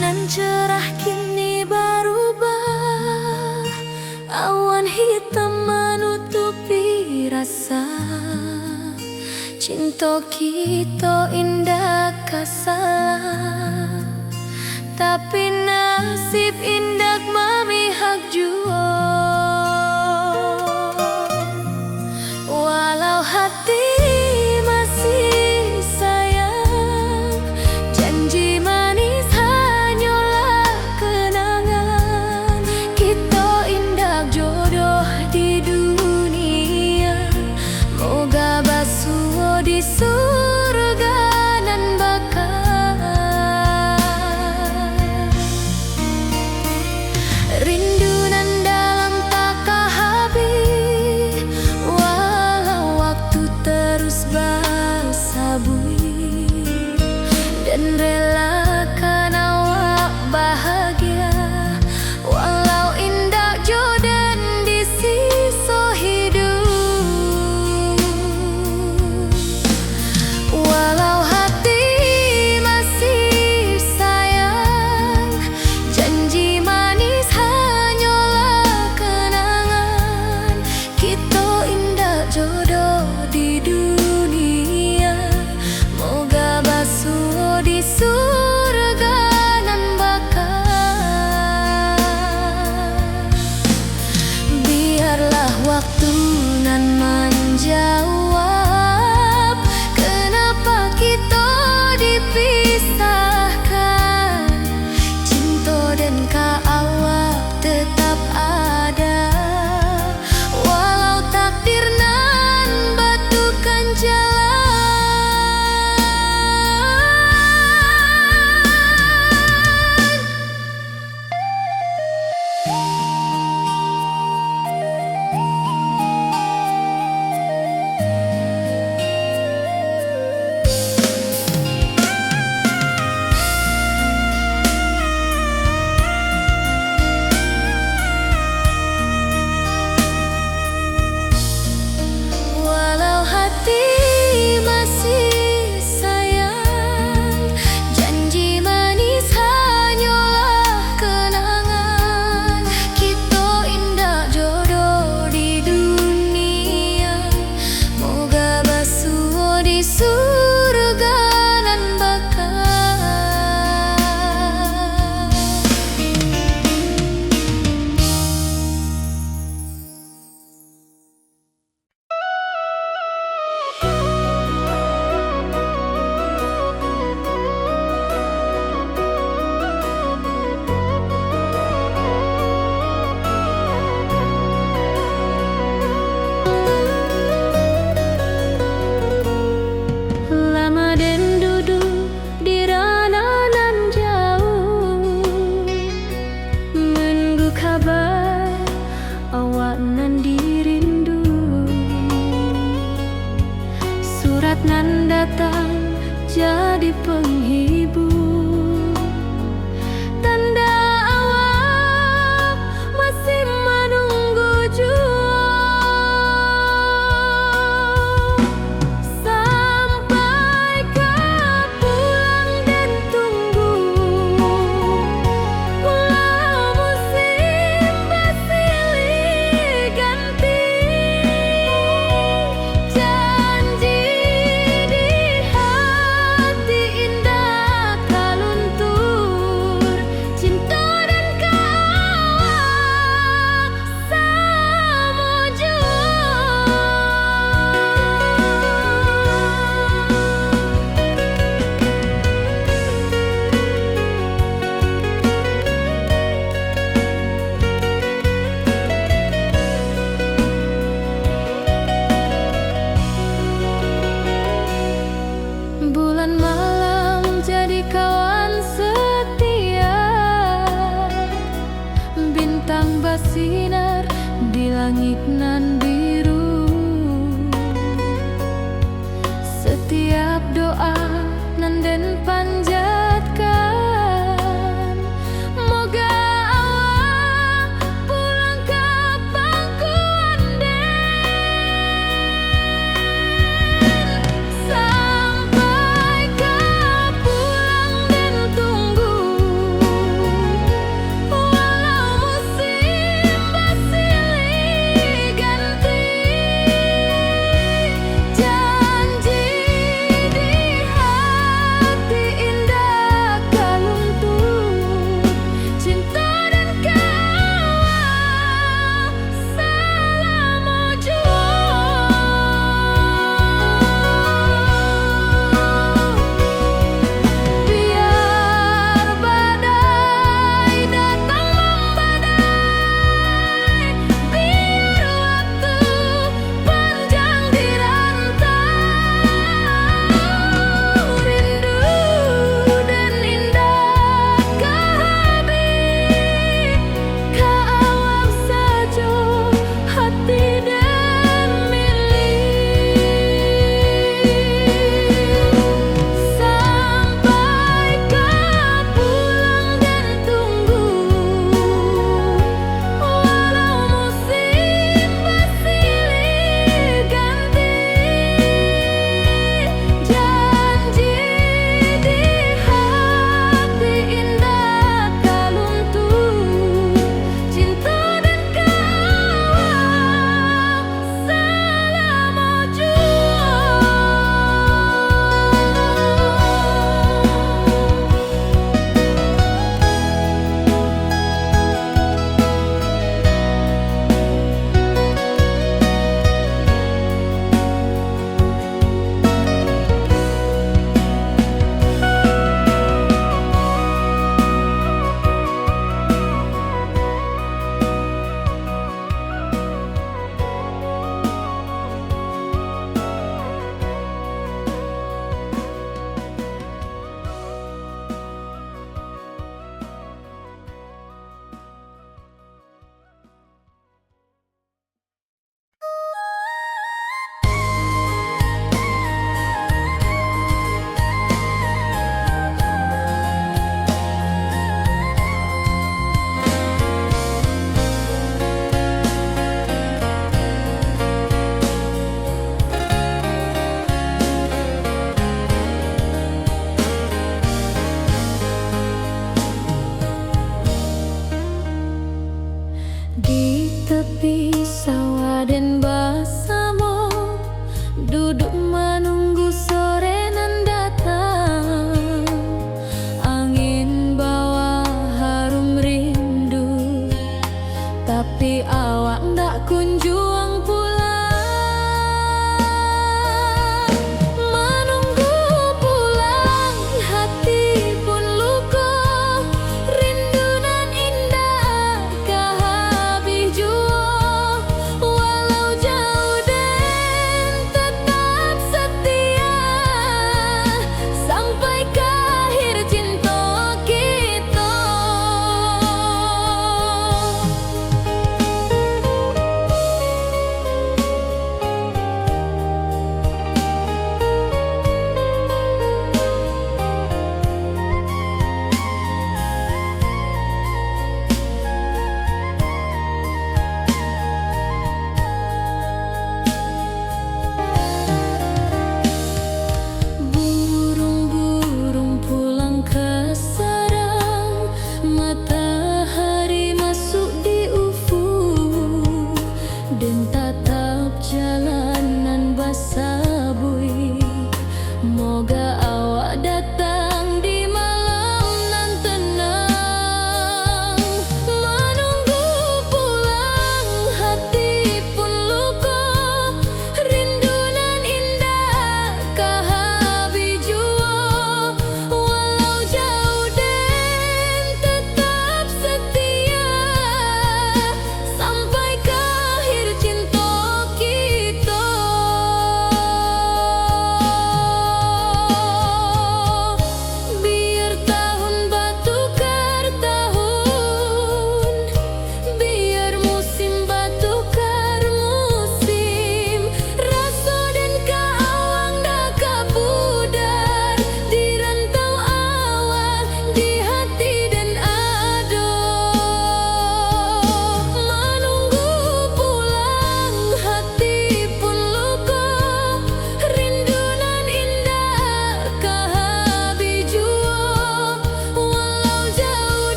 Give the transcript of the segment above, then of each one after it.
Nan cerah kini berubah, awan hitam menutupi rasa. Cinta kita indah kasalah, tapi nasib indah memihak jua. Walau hati masih sayang, janji manis hanyalah kenangan. Kita indah jodoh di dunia, moga basuh di surga nan bakal. Rindu nan dalam tak habis, walau waktu terus bersabui, dan relakan awak bahagia walau indah jodan di sisa hidup. Walau hati masih sayang, janji manis hanyalah kenangan. Kita indah jodoh di dunia, moga basuh di surga nan bakal. Biarlah waktu nan menjawab kenapa kita dipisahkan. Cinta dan awak tetap ada, walau takdir nan batukan jalan. Walau hati masih sayang, janji manis hanyalah kenangan. Kita indah jodoh di dunia, moga basuh di surga nan bakal. Lama den duduk di ranah nan jauh, menunggu kabar awak nan dirindu. Surat nan datang jadi penghibur, tanda awak masih menunggu jua. Sampai kau pulang dan tunggu, walau musim bersilih ganti. Janji di hati indah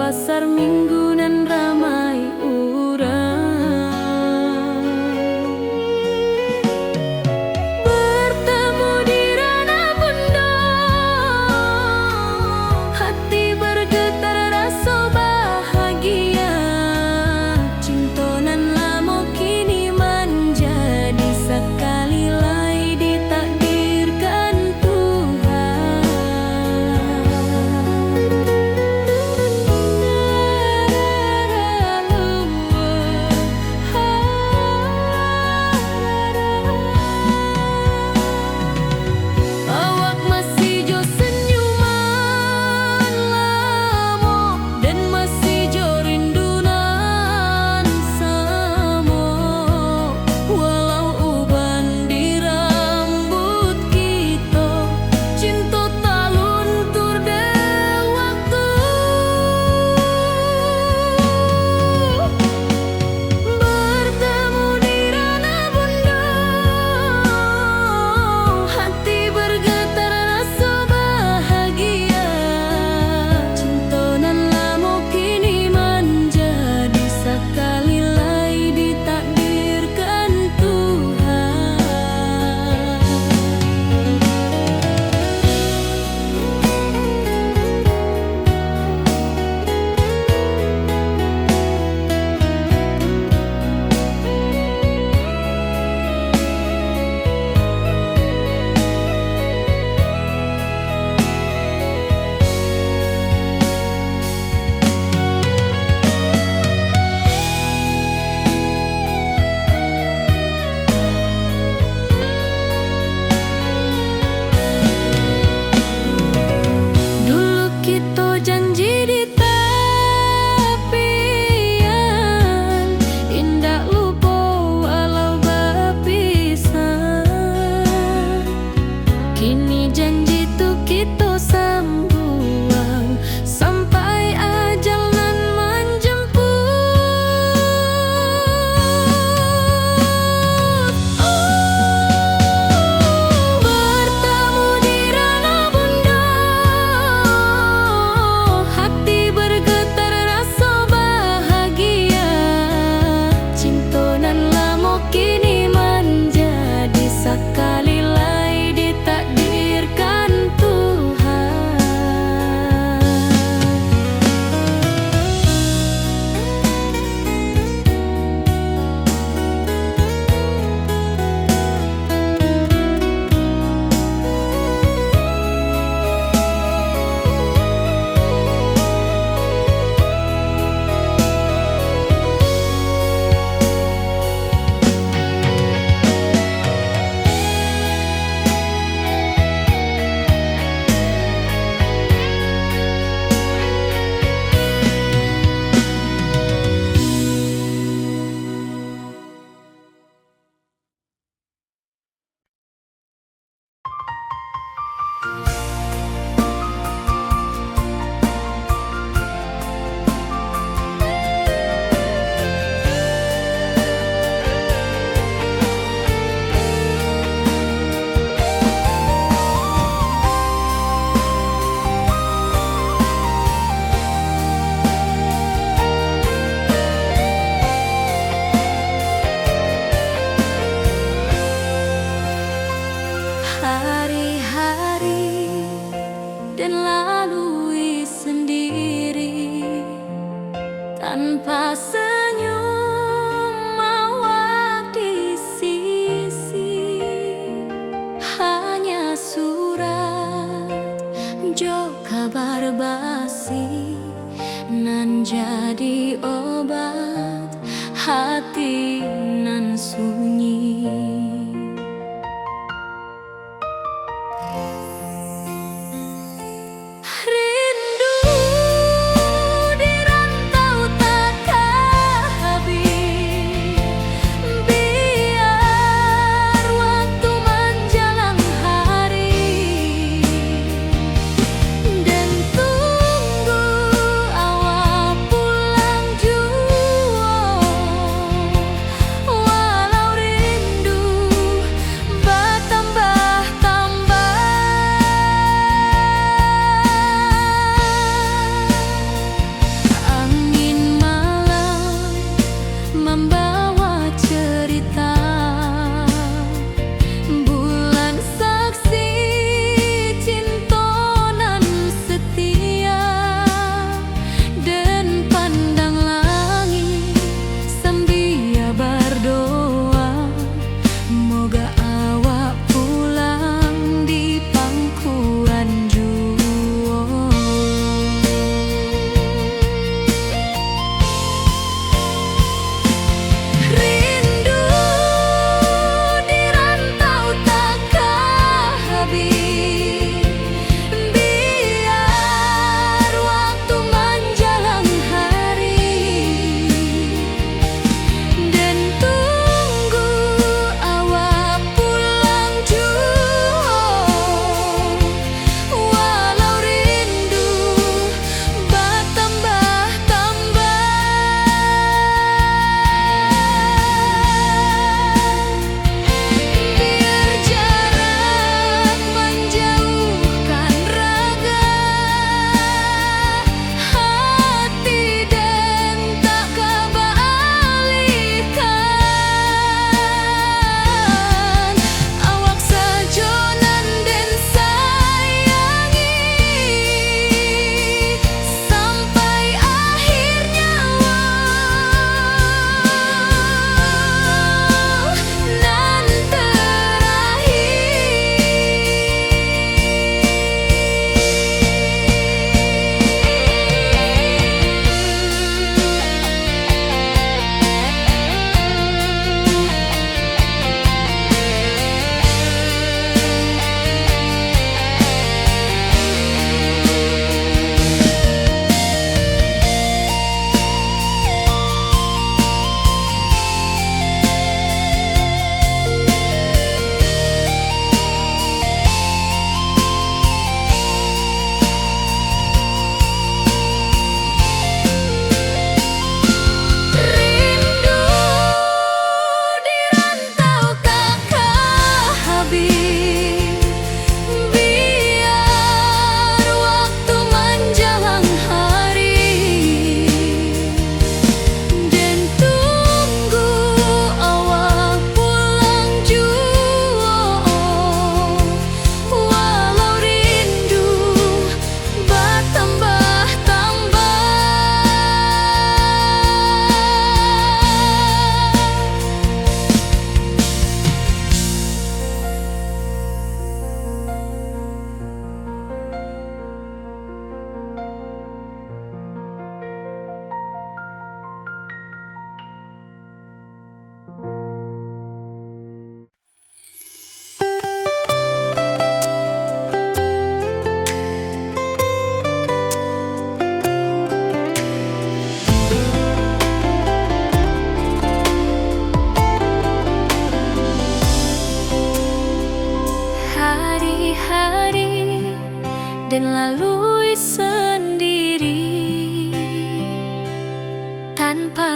pasar minggu nan ramai urang. Bertemu di ranah bunda, hati bergetar rasa bahagia. Cinta nan lama kini menjadi sekali lai ditakdirkan Tuhan. Awak masih jo senyuman lamo dan masih jo rindunan samo. Walau uban di rambut kita, cinta tak luntur de waktu. Bertemu di ranah bunda, hati bergetar rasa bahagia. Cinta nan lama kini menjadi sekali lai ditakdirkan Tuhan. Dulu kita janji di tepian, indah lupa walau berpisah. Kini janji tu kita sambuang sampai ajal nan menjemput. Bertemu di ranah bunda, hati bergetar rasa bahagia. Cinta nan lama kini menjadi sekali lai ditakdirkan Tuhan. Hari-hari dan lalui sendiri tanpa senyum awak di sisi. Hanya surat jo kabar basi nan jadi obat hati nan sunyi. Rindu di rantau takkan habis, biar waktu menjelang hari dan tunggu awak pulang jua. Walau rindu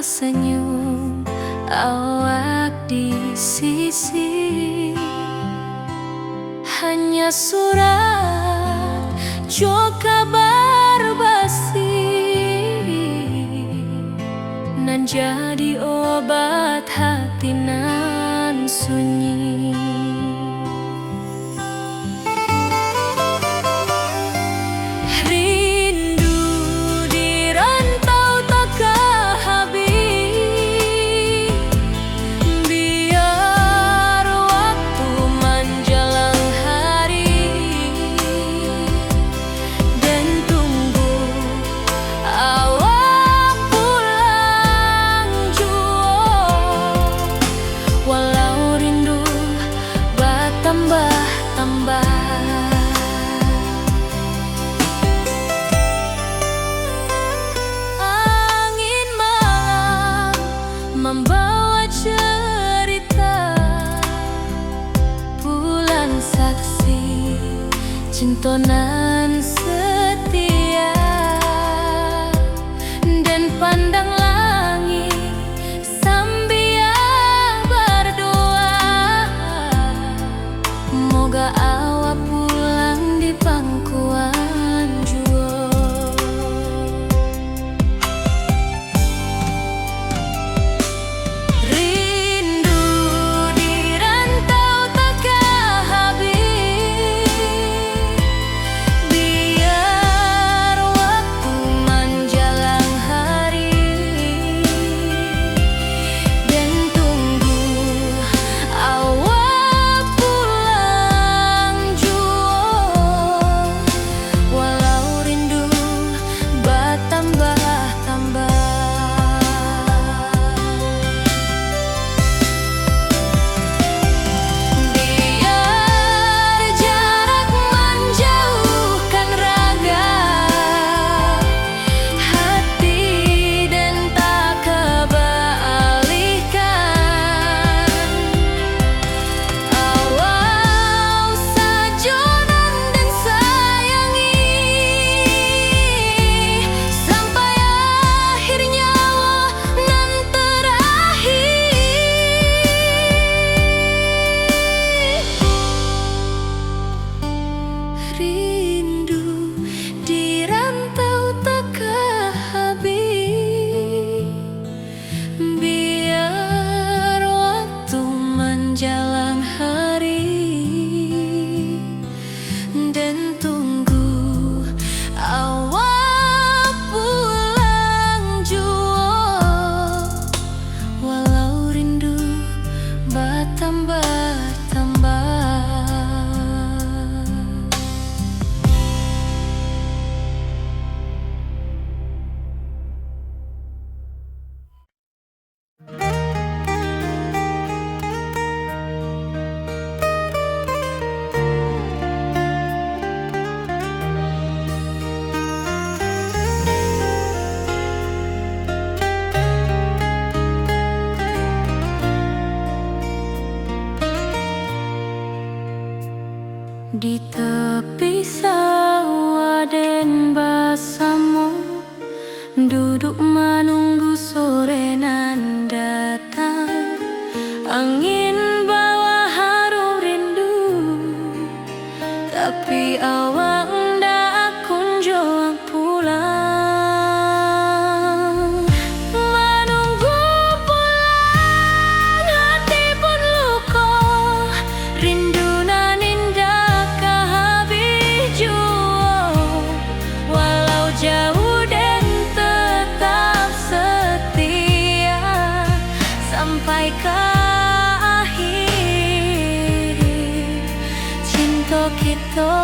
senyum awak di sisi. Hanya surat jo kabar basi nan jadi obat hati nan sunyi. Rindu di rantau takkan habis, biar waktu menjelang hari dan tunggu awak pulang jua. Walau rindu bertambah-tambah, angin malam membawa cerita, bulan saksi cinta nan setia, dan pandang langit sambil berdoa, moga awak pulang di pangkuan jua. Rindu di rantau takkan habis, biar waktu menjelang hari dan tunggu awak pulang jua. Walau rindu bertambah-tambah, biar jarak menjauhkan raga hati dan tak kebalihkan. Awal sajonan dan sayangi sampai akhir nyawa nan terakhir. Rindu di rantau takkan habis, biar waktu menjelang hari dan tunggu awak pulang jua. Walau rindu bertambah-tambah. Di tepi sawah dan bersama, duduk menunggu sore nan datang. Angin bawa harum rindu, tapi awak ndak kunjung pulang. Menunggu pulang hati pun luka, rindu nan indah habis jua. Walau jauh dan tetap setia sampai ke akhir cinta kita.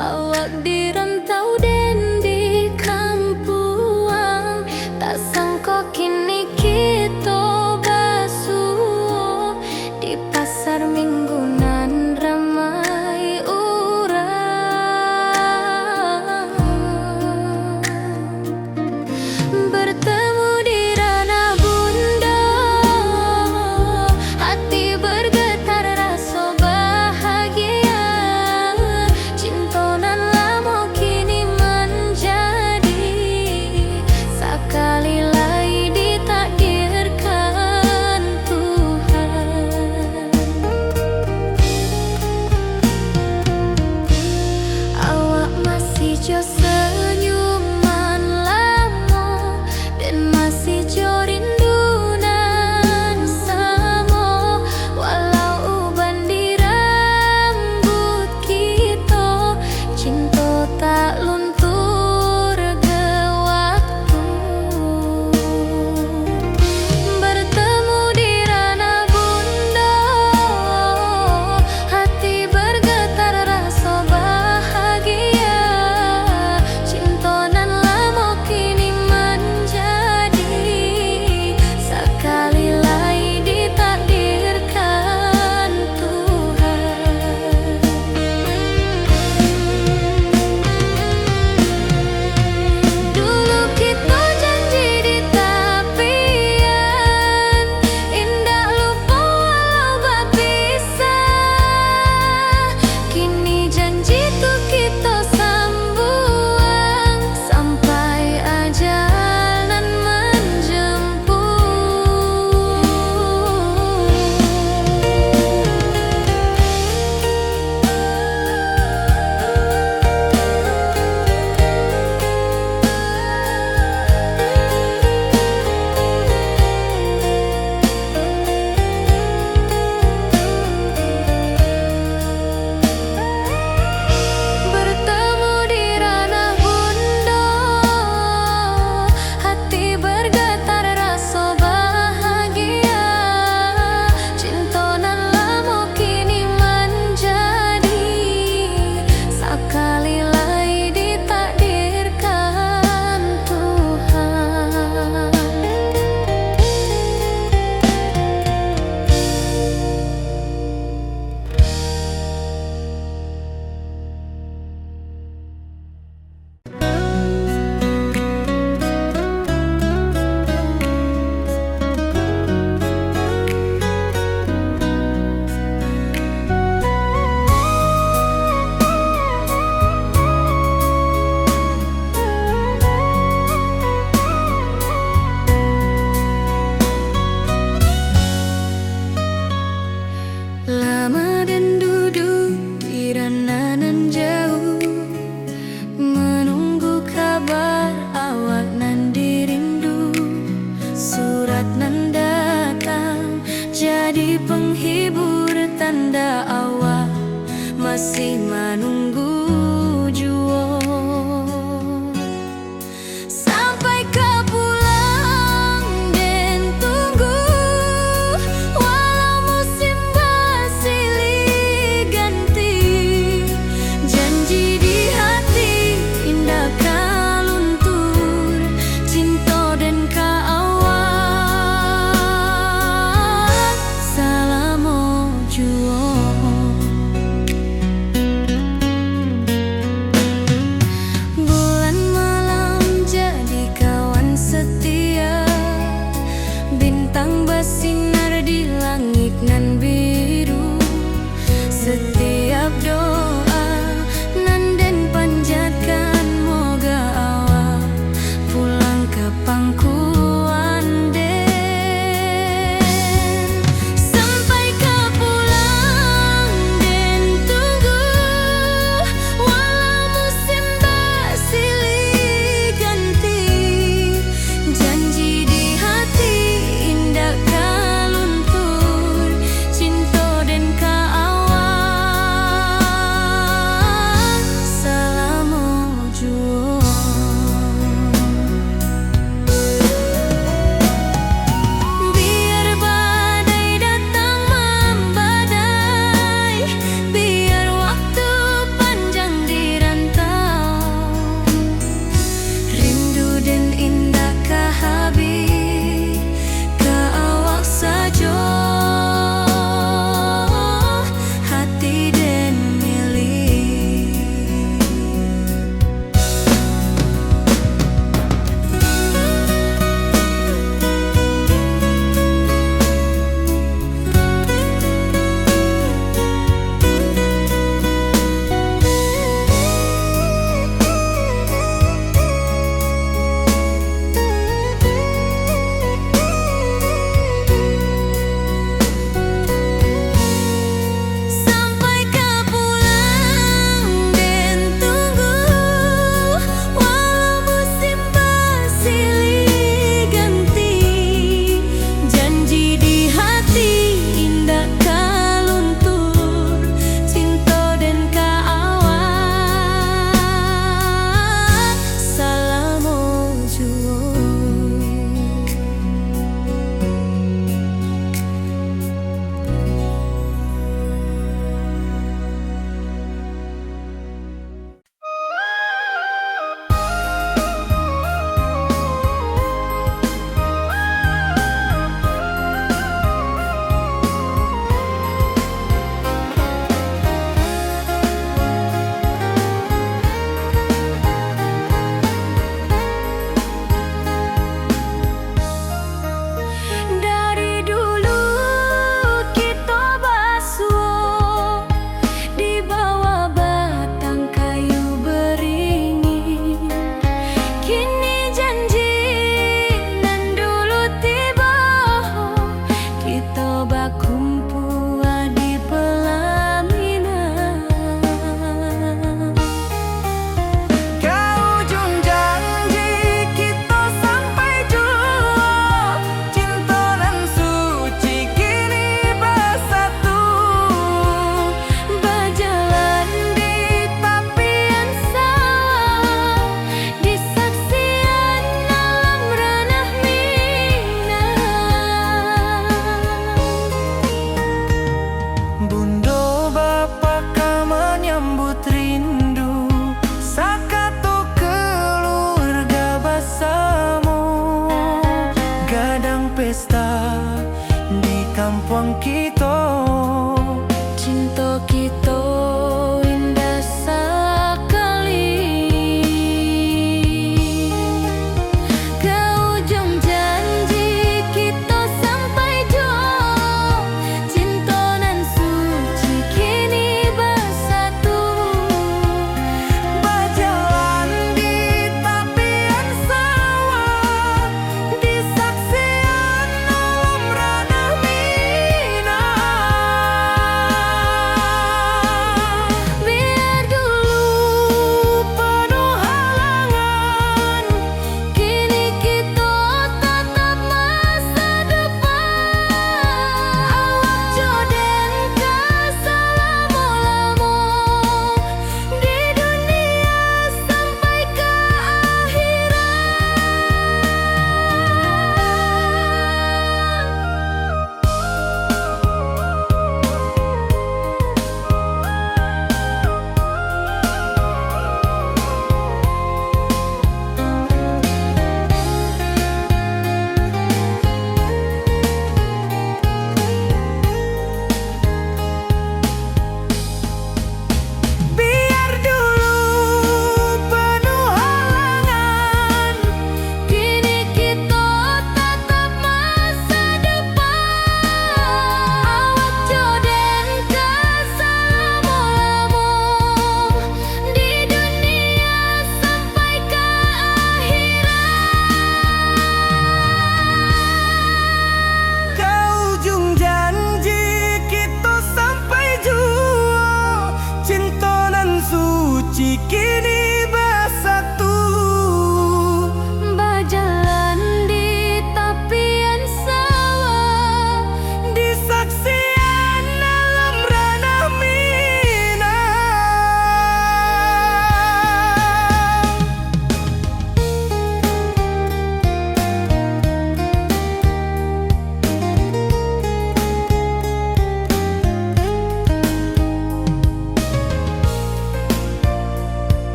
Awak di rantau dan di kampuang, tak sangka kini kita basuh di pasar minggunan ramai orang. Bertemu di ranah bunda, hati bergetar rasa bahagia. Cinta nan lama kini menjadi sekali lagi ditakdirkan Tuhan. Awak masih jo senyuman lama dan masih jo rindu nan sama. Walau uban di rambut kita, cinta tak luntur ke waktu. Bertemu di ranah bunda, hati bergetar rasa bahagia.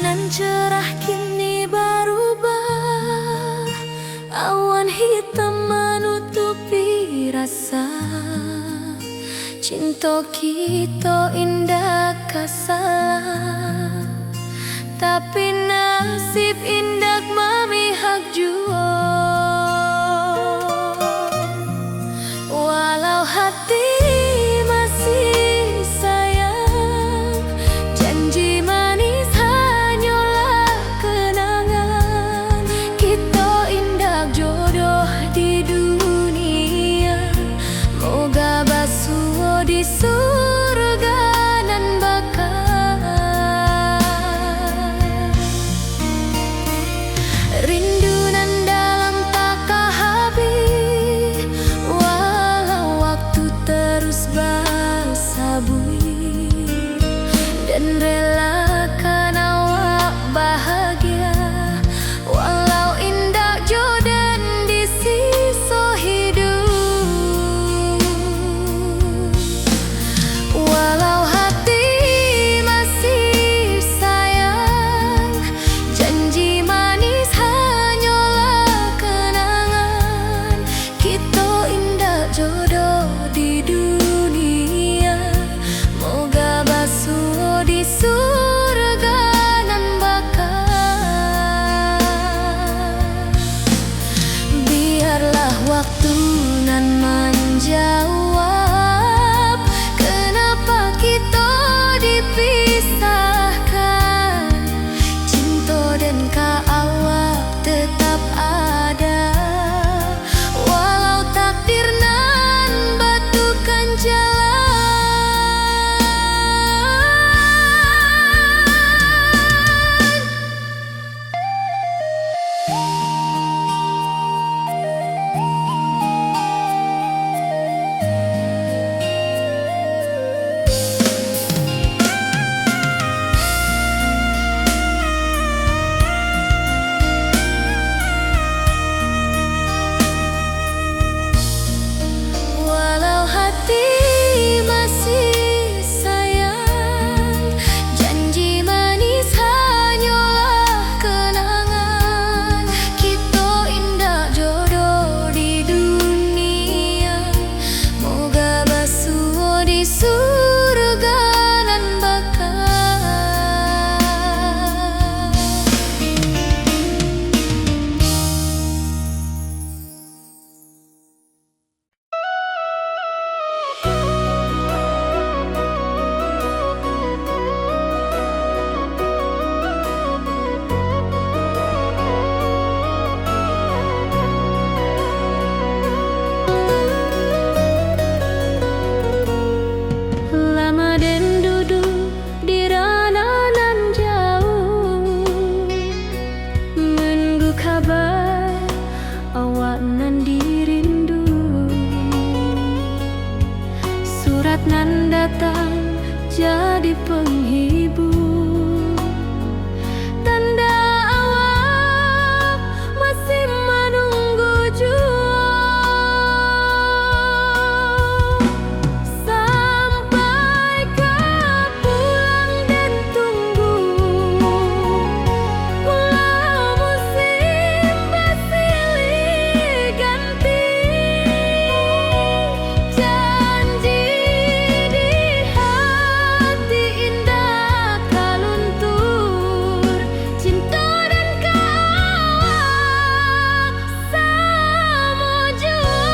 Nan cerah kini berubah, awan hitam menutupi rasa. Cinta kita indah kasalah, tapi nasib indah memihak jua. Walau hati masih sayang, janji manis hanyalah kenangan. Kita indah jodoh di dunia, moga basuh di surga nan bakal. Rindu nan dalam tak habis, walau waktu terus bersabui, dan relakan awak bahagia, walau indah jodan di sisa hidup. Walau hati masih sayang, janji manis hanyalah kenangan. Kita indah jodoh di dunia, moga basuh di surga nan bakal. Biarlah waktu nan menjawab, kenapa kita dipisahkan. Cinta dan awak tetap ada, walau takdir nan batukan jalan. Walau hati masih sayang, janji manis hanyalah kenangan. Kita indah jodoh di dunia, moga basuh di surga nan bakal. Lama den duduk di ranah nan jauh, menunggu kabar awak nan dirindu. Surat nan datang jadi penghibur, tanda awak masih menunggu jua. Sampai kau pulang dan tunggu, walau musim bersilih ganti. Janji di hati indah kaluntur, cinta dan kawak sama jua.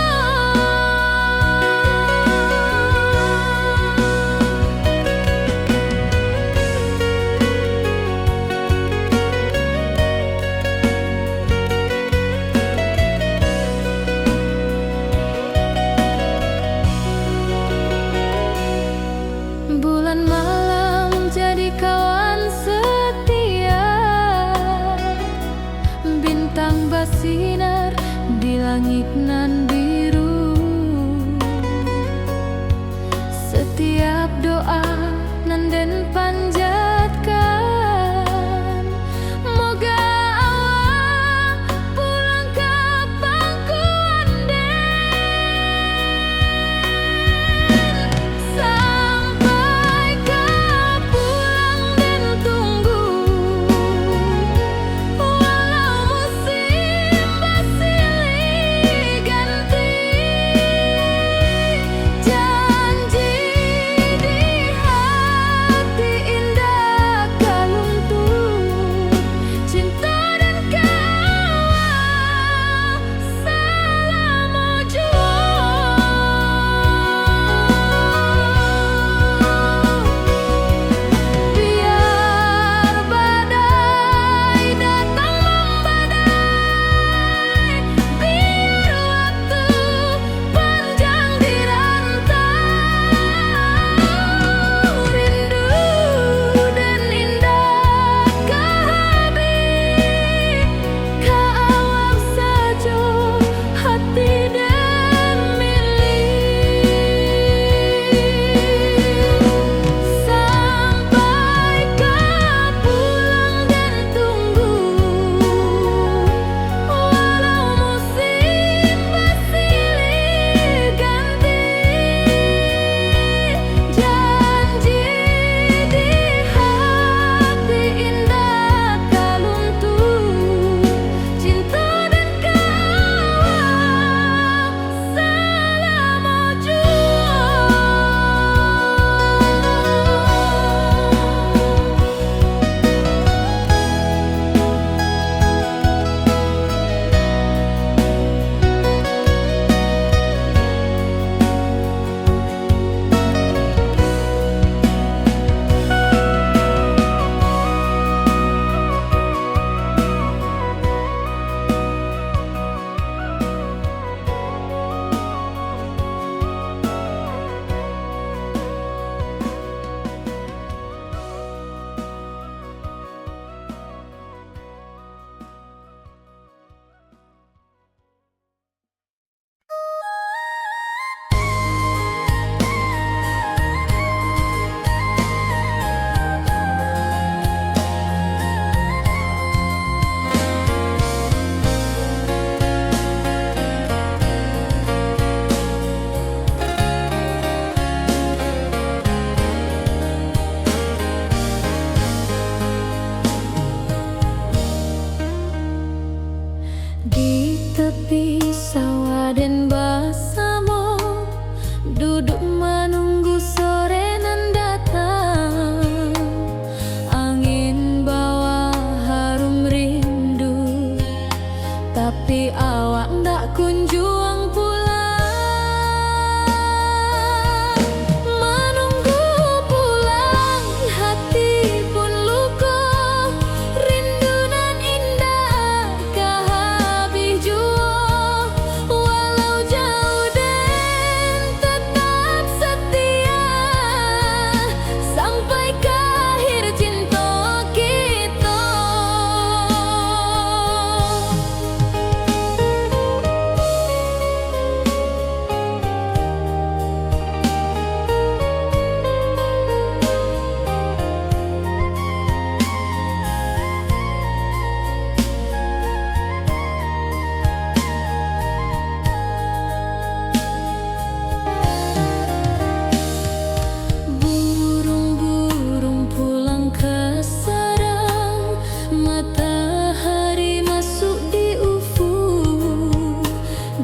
Bulan malam jadi kawan setia, bintang bersinar di langit nan biru. Setiap doa nan den panjatkan, moga awak pulang ke pangkuan den. Sampai kau pulang dan tunggu, Sawah dan basamo duduk menunggu sore nan datang. Angin bawa harum rindu, tapi awak ndak kunjung pulang. Menunggu pulang, hati pun luka. Rindu nan indah kah habis jua. Walau jauh dan tetap setia, sampai ke akhir cinta kita. Burung-burung pulang ke sarang, matahari masuk di ufuk,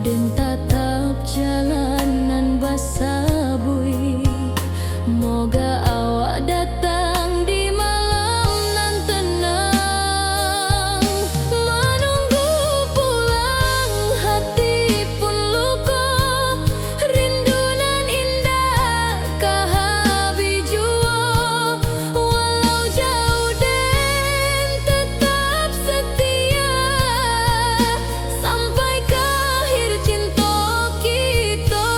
dan tatap jalanan basah bui. Moga awak datang di malam nan tenang. Menunggu pulang, hati pun luka. Rindu nan indah kah habis jua. Walau jauh dan tetap setia, sampai ke akhir cinta kita.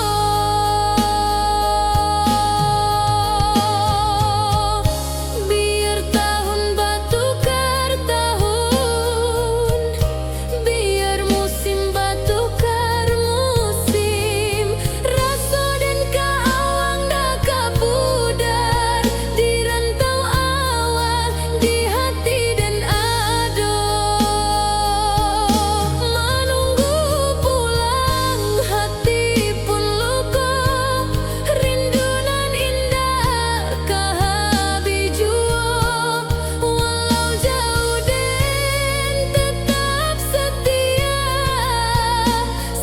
Biar tahun bertukar tahun, biar musim bertukar musim. Rasa dan keawang dah kapudar, di rantau awak, di hati dan ado. Menunggu pulang, hati pun luka. Rindu nan indah kah habis jua. Walau jauh dan tetap setia,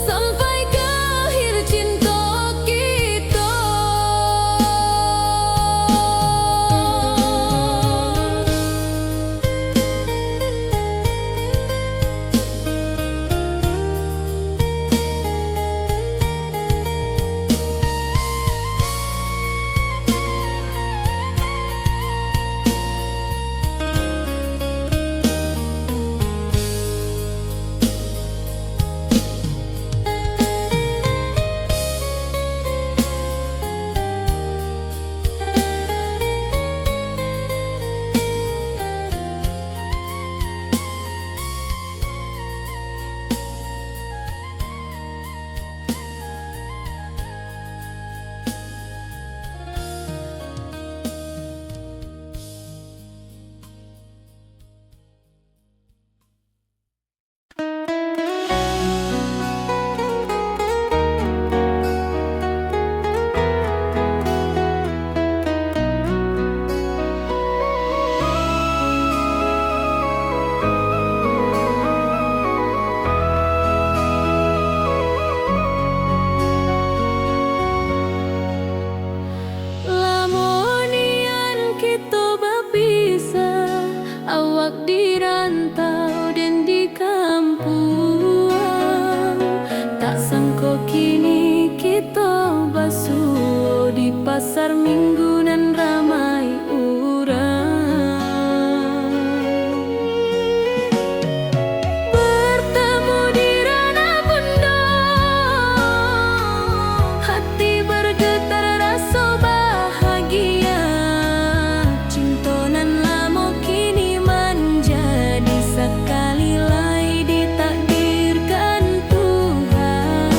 sampai ke akhir cinta kita. Lamonian kita berpisah, awak di rantau dan di kampung. Tak sangka kini kita basuh di pasar minggu nan ramai urang. Bertemu di ranah bunda, hati bergetar rasa bahagia. Cinta nan lama kini menjadi sekali lagi ditakdirkan Tuhan.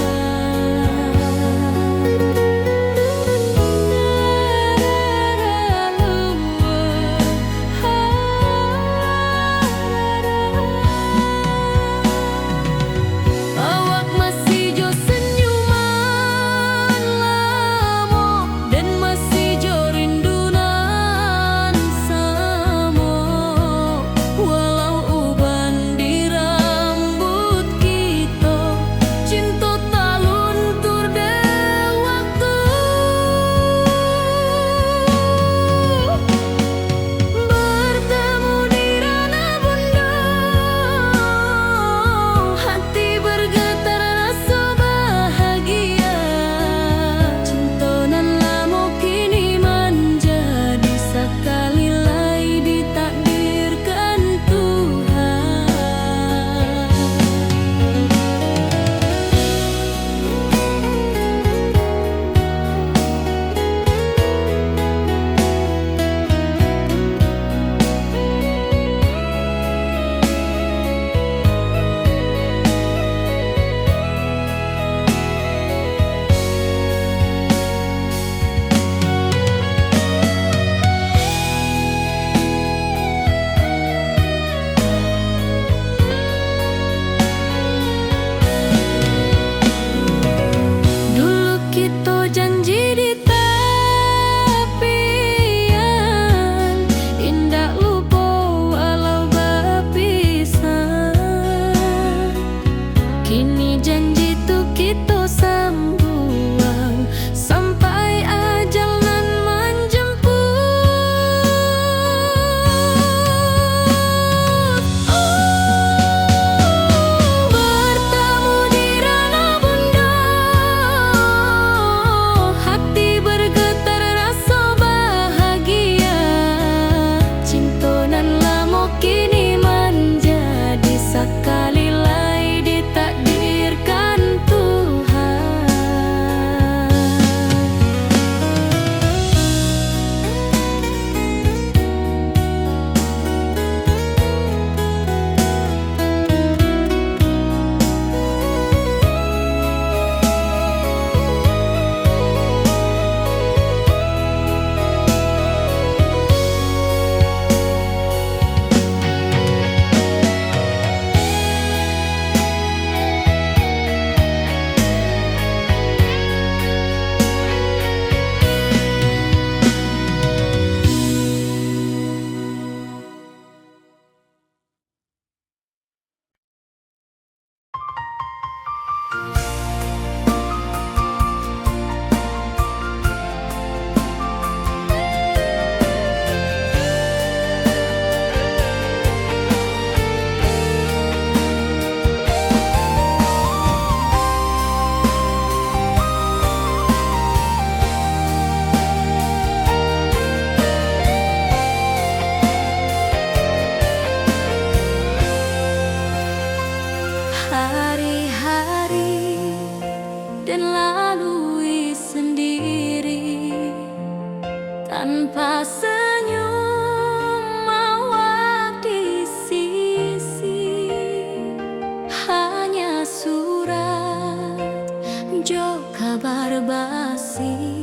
Jo kabar basi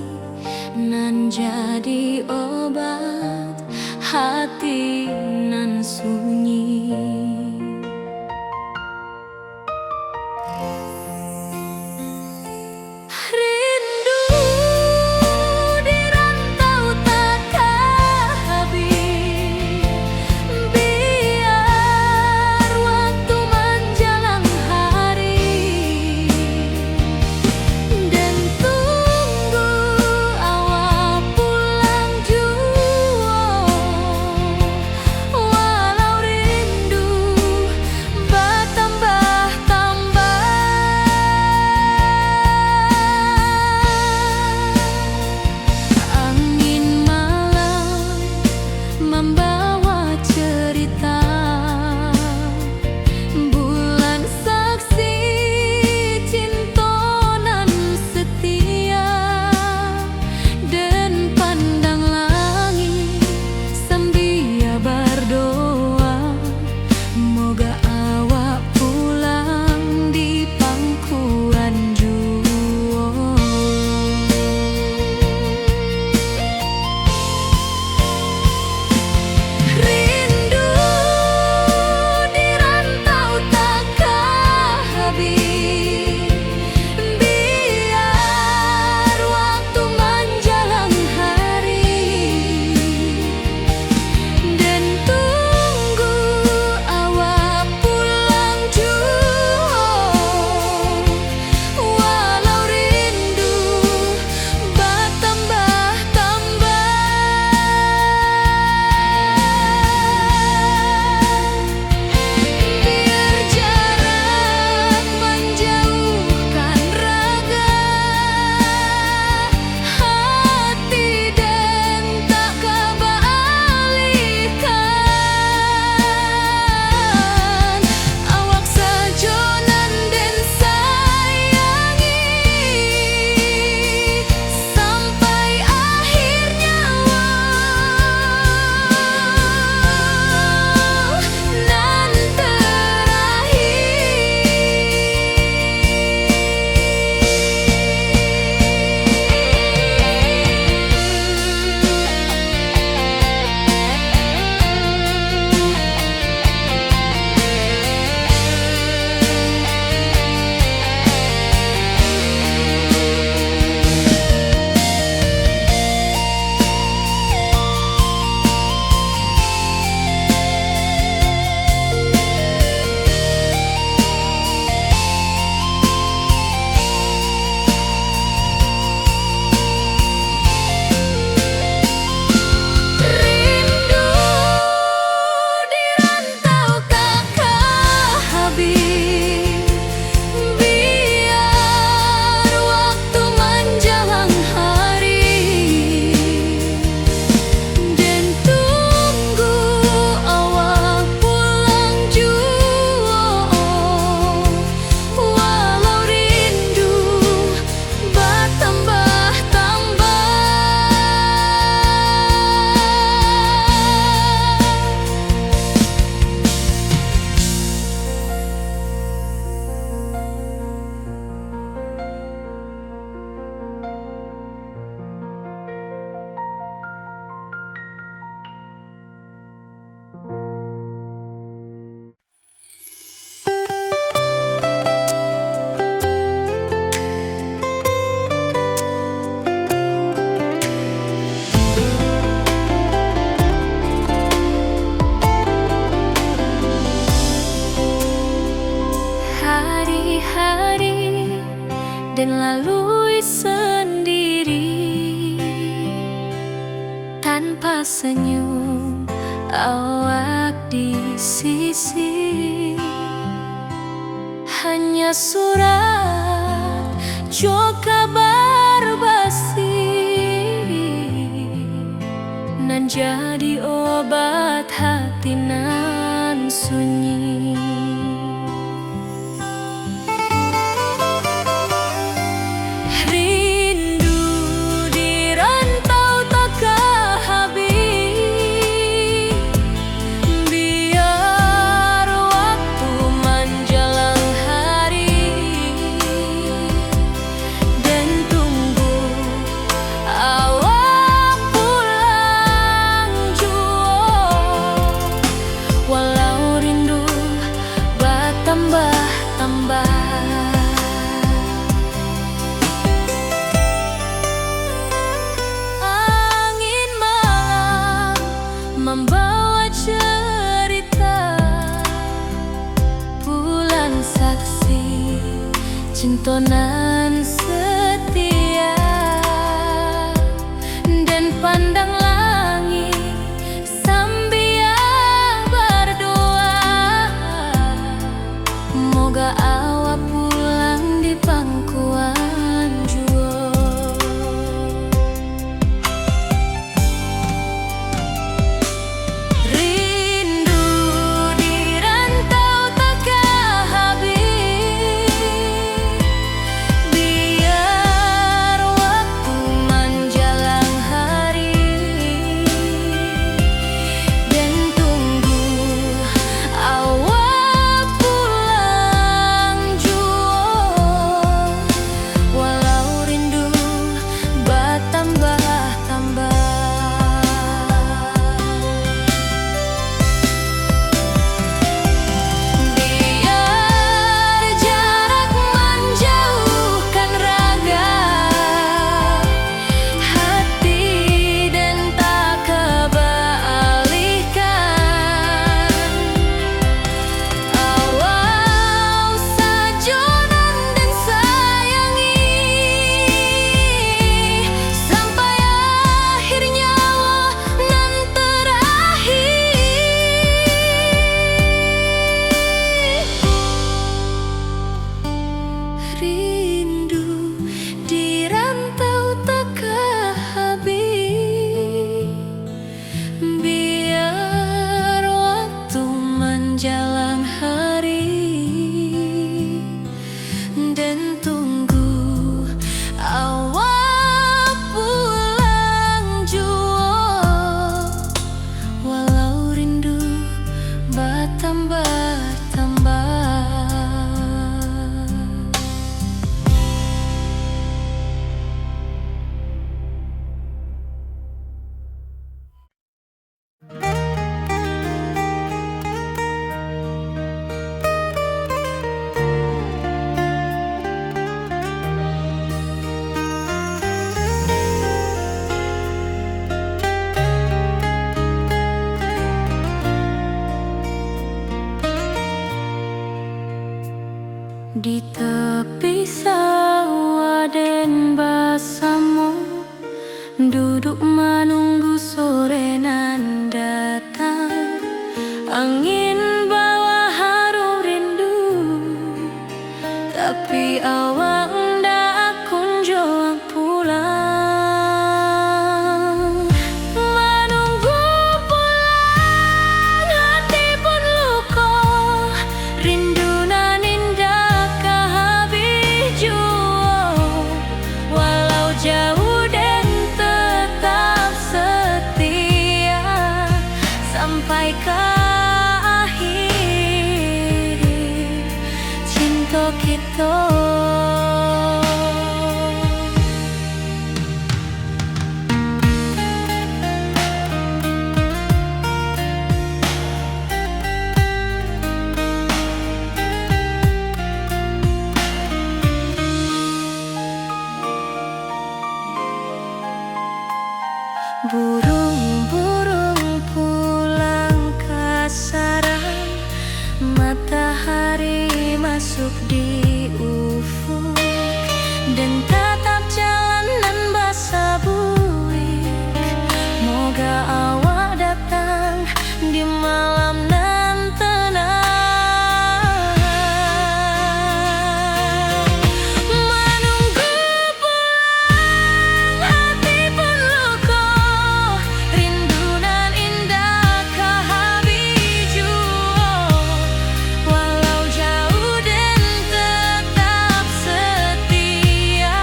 nan jadi obat hati nan sunyi. Rindu di rantau takkan habis, biar waktu menjelang hari, dan tunggu awal pulang jua. Walau rindu bertambah-tambah, angin malam membawa cerita, bulan saksi cinta nan setia, dan pandang langit sambil berdoa, moga awak pulang di pangkuan jua. Rindu di rantau takkan habis, biar waktu menjelang hari, dan tunggu awak pulang jua. Walau rindu bertambah-tambah, biar jarak menjauhkan raga hati, dan tak kebalikan. Awak saja nan den sayangi sampai akhir nyawa, nan rindu di rantau takkan habis, biar waktu menjelang hari, dan tunggu awak pulang jua. Walau rindu bertambah-tambah, hari-hari dan lalui sendiri, tanpa senyum awak di sisi. Hanya surat jo kabar basi nan jadi obat hati nan sunyi. Rindu di rantau takkan habis, biar waktu menjelang hari, nan setia dan pandang langit sambil berdoa, moga awak pulang di pangkuan jua. Rindu di rantau takkan habis, biar waktu menjelang hari dan tunggu awak pulang jua. Walau rindu bertambah-tambah, biar jarak menjauhkan raga hati dan tak kebalihkan. Awal sajonan dan sayangi sampai akhir nyawa nan terakhir. Rindu di rantau takkan habis, biar waktu menjelang hari dan tunggu awak pulang jua. Walau rindu bertambah-tambah. Di tepi sawah dan bersama duduk menunggu sore nan datang. Angin bawa harum rindu, tapi awak ndak kunjung pulang. Menunggu pulang hati pun luka, rindu nan indah kehabis jua. Walau jauh dan tetap setia sampai ke akhir cinta kita. Burung-burung pulang ke sarang, matahari masuk di ufuk dan tatap jalanan basah buik. Moga awak datang di malam nan tenang. Menunggu pulang hati pun luka, rindu nan indah kehabis jua. Walau jauh dan tetap setia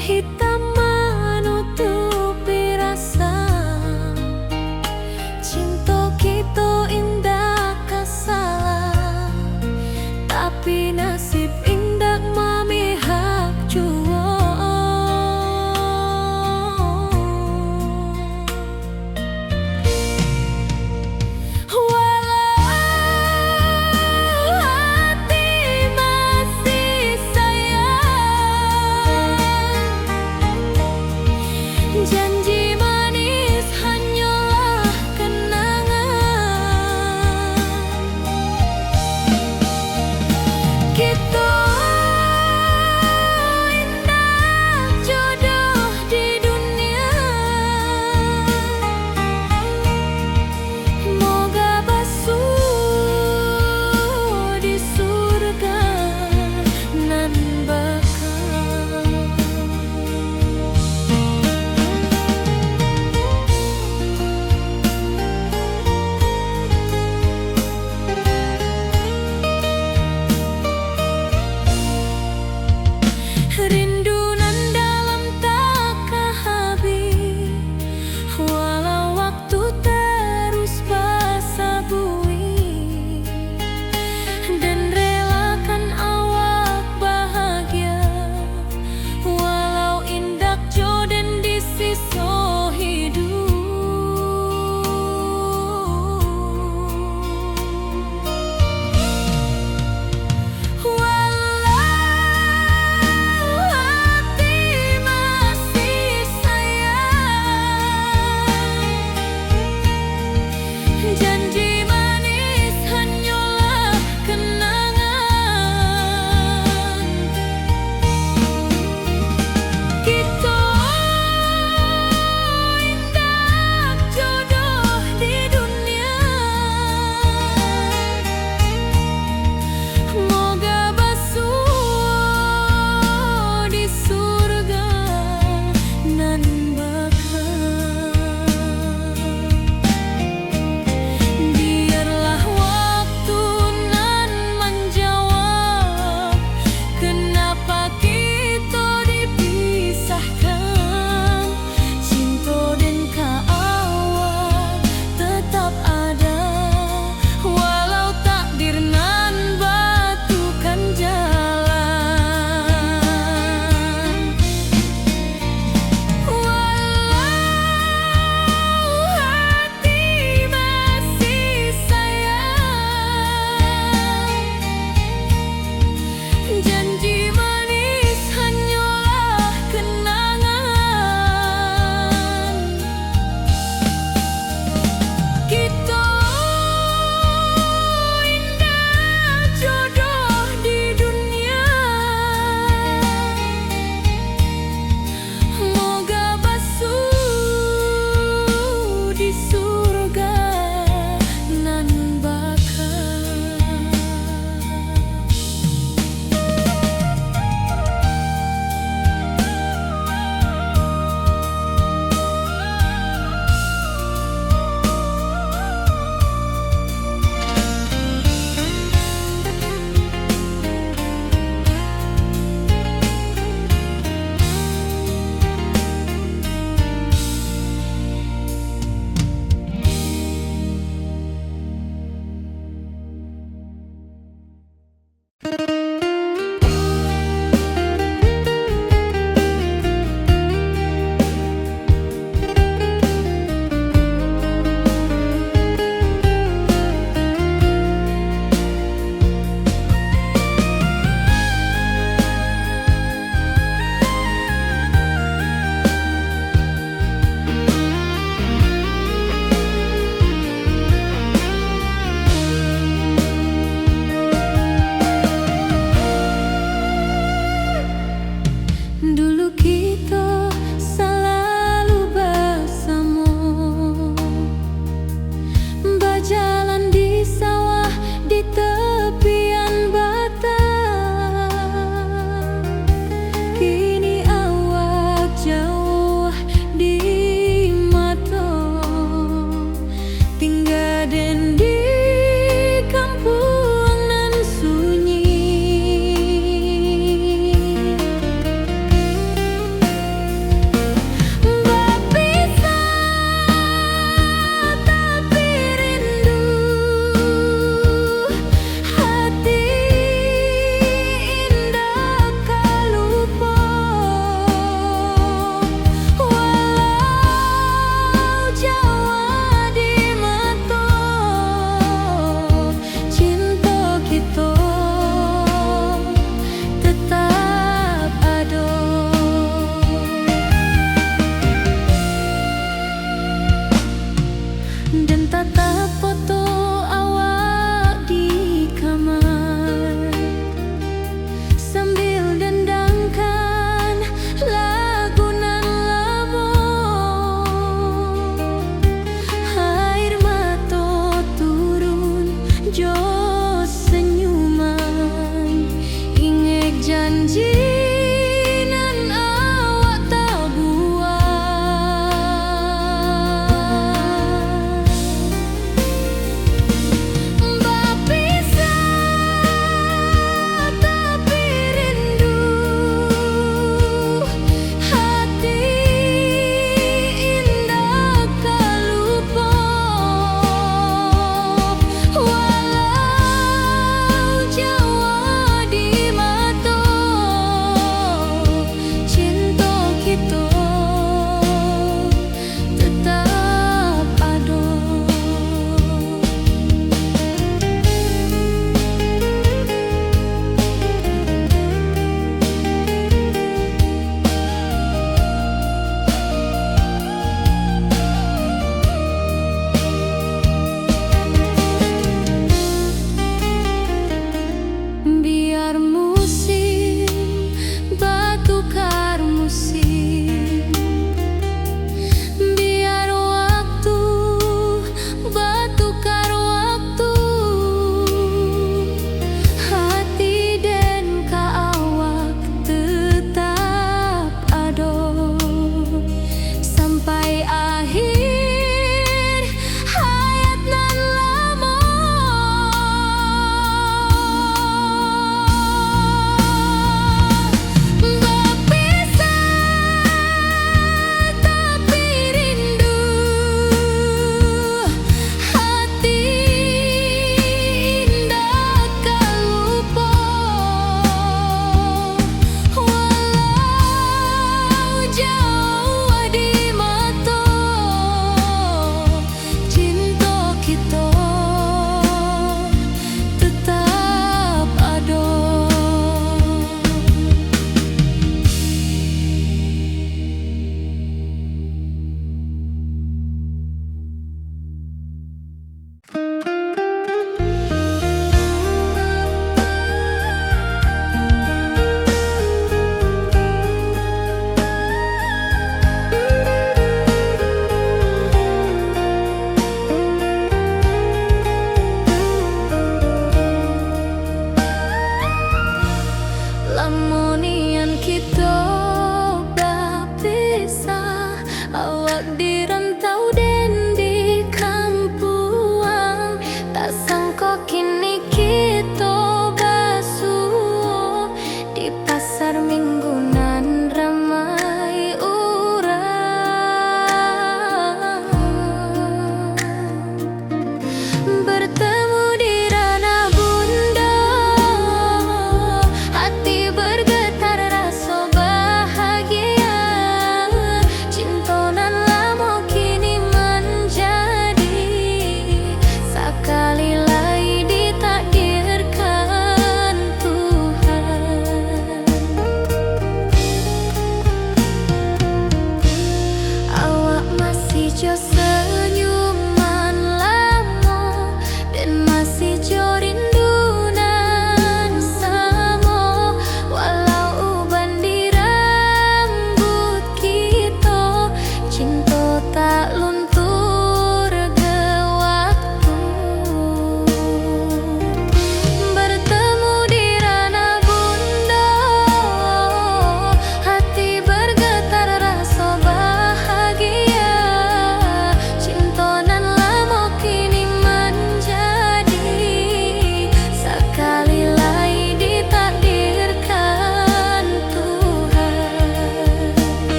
hitam menutupi rasa. Cinta kita indah kasalah, tapi nasib indah memihak jua.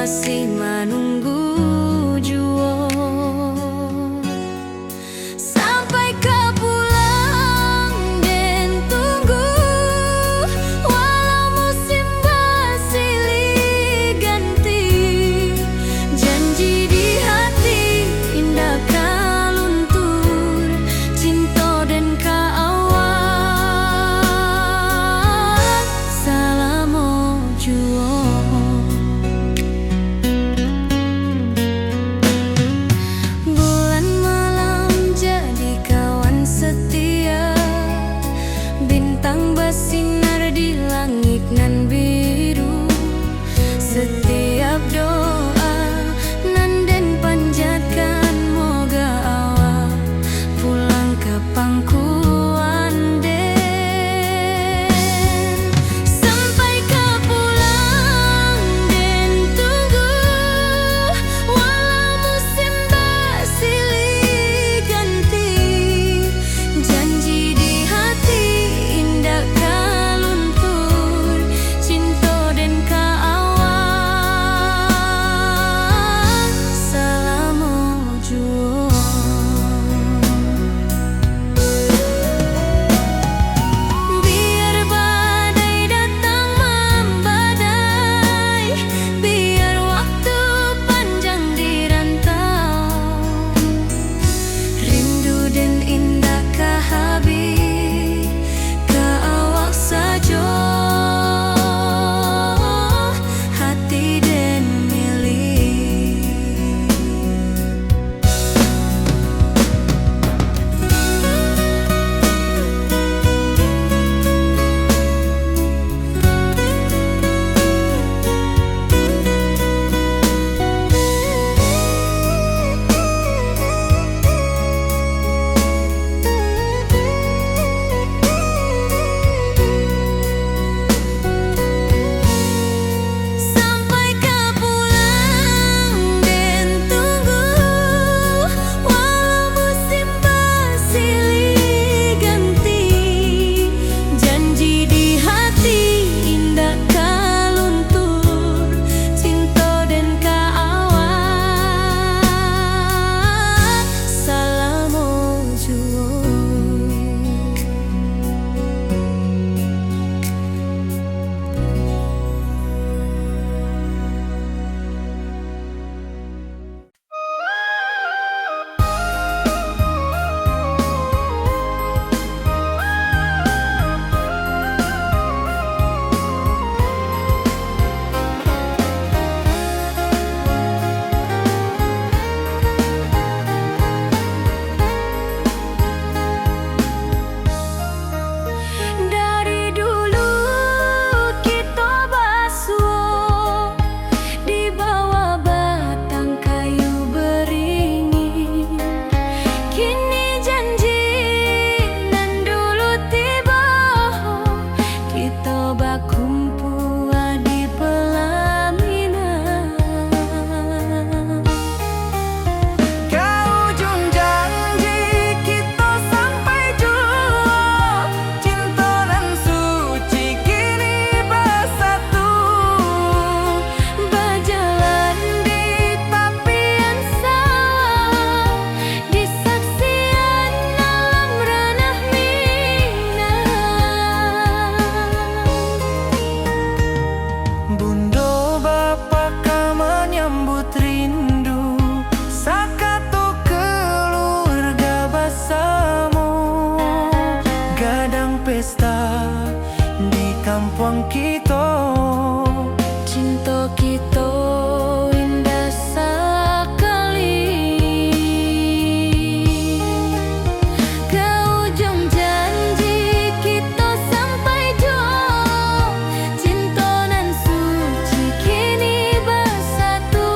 masih menunggu jua. Sampai kau pulang dan tunggu, walau musim bersilih ganti. Janji di hati indah kau luntur, cinta dan kau awak. Salamu jua. Bulan malam jadi kawan setia, bintang bersinar di langit nan biru. Setiap doa nan den panjatkan, moga awak pulang ke pangkuan den. Sampai kau pulang dan tunggu, walau musim bersilih ganti. Janji di hati indah kau luntur, cinta dan kau awak. Salamu jua. Biar badai datang membadai, biar waktu panjang dirantau, rindu dan indah kah habis ke awak saja, hati dan milik. Sampai kau pulang dan tunggu, walau musim bersilih ganti. Janji di hati indah kau luntur, cinta dan kau awak. Salamu jua. Dari dulu kita basuh di bawah batang kayu beringin. Kini janji nan dulu tiba, kita berkumpul di pelaminan. Kau ujung janji kita sampai jua, cinta dan suci kini bersatu. Berjalan di tepian sawah, di saksian alam ranah Minang. Bunda bapa kau menyambut rindu, sakato keluarga bersama. Gadang pesta di kampung kita, cinta kita indah sekali. Ke ujung janji kita sampai jua, cinta nan suci kini bersatu.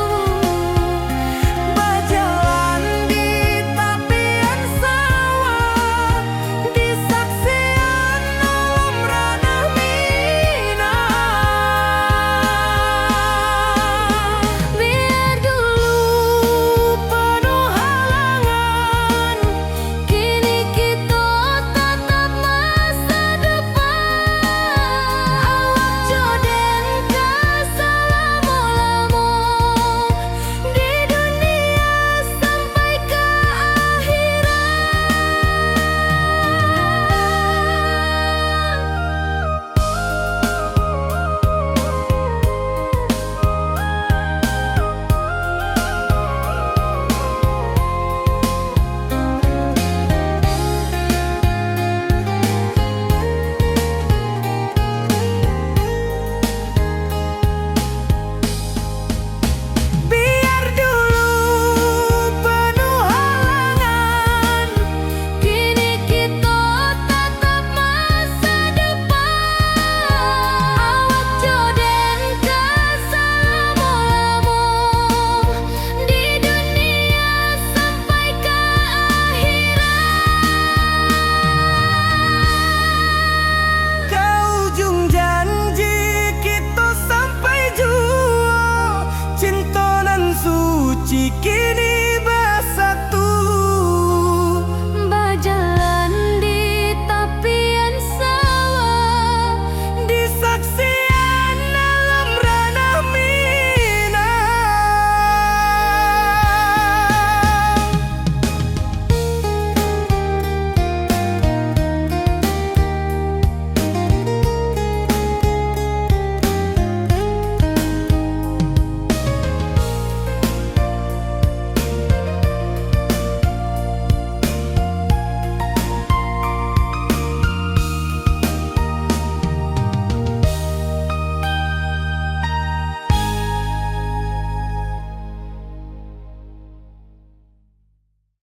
suci kini